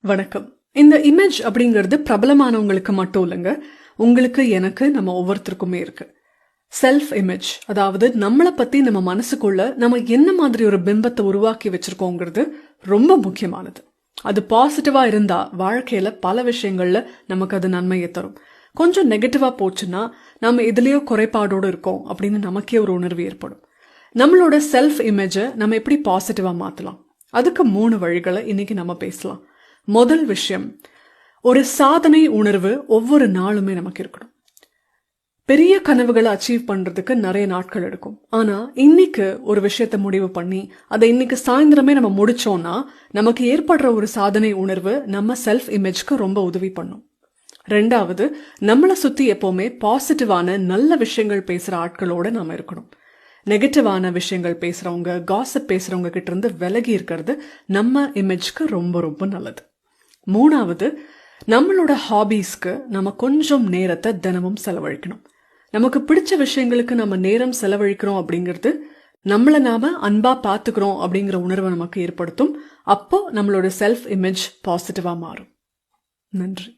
வணக்கம். இந்த இமேஜ் அப்படிங்கிறது பிரபலமானவங்களுக்கு மட்டும் இல்லைங்க, உங்களுக்கு எனக்கு நம்ம ஒவ்வொருத்தருக்குமே இருக்கு. செல்ஃப் இமேஜ், அதாவது நம்மளை பத்தி நம்ம மனசுக்குள்ள நம்ம என்ன மாதிரி ஒரு பிம்பத்தை உருவாக்கி வச்சிருக்கோங்கிறது ரொம்ப முக்கியமானது. அது பாசிட்டிவா இருந்தா வாழ்க்கையில பல விஷயங்கள்ல நமக்கு அது நன்மையை தரும். கொஞ்சம் நெகட்டிவா போச்சுன்னா நம்ம எதுலயோ குறைபாடோடு இருக்கோம் அப்படின்னு நமக்கே ஒரு உணர்வு ஏற்படும். நம்மளோட செல்ஃப் இமேஜை நம்ம எப்படி பாசிட்டிவா மாத்தலாம், அதுக்கு 3 வழிகளை இன்னைக்கு நம்ம பேசலாம். முதல் விஷயம், ஒரு சாதனை உணர்வு ஒவ்வொரு நாளுமே நமக்கு இருக்கணும். பெரிய கனவுகளை அச்சீவ் பண்றதுக்கு நிறைய நாட்கள் எடுக்கும். ஆனா இன்னைக்கு ஒரு விஷயத்த முடிவு பண்ணி அதை இன்னைக்கு சாயந்தரமே நம்ம முடிச்சோம்னா நமக்கு ஏற்படுற ஒரு சாதனை உணர்வு நம்ம செல்ஃப் இமேஜ்க்கு ரொம்ப உதவி பண்ணும். ரெண்டாவது, நம்மளை சுத்தி எப்பவுமே பாசிட்டிவான நல்ல விஷயங்கள் பேசுற ஆட்களோட நாம இருக்கணும். நெகட்டிவான விஷயங்கள் பேசுறவங்க, காசிப் பேசுறவங்க கிட்ட இருந்து விலகி இருக்கிறது நம்ம இமேஜ்க்கு ரொம்ப ரொம்ப நல்லது. மூணாவது, நம்மளோட ஹாபீஸ்க்கு நம்ம கொஞ்சம் நேரத்தை தினமும் செலவழிக்கணும். நமக்கு பிடிச்ச விஷயங்களுக்கு நம்ம நேரம் செலவழிக்கிறோம் அப்படிங்கிறது நம்மளை நாம அன்பா பாத்துக்கிறோம் அப்படிங்கிற உணர்வை நமக்கு ஏற்படுத்தும். அப்போ நம்மளோட செல்ஃப் இமேஜ் பாசிட்டிவா மாறும். நன்றி.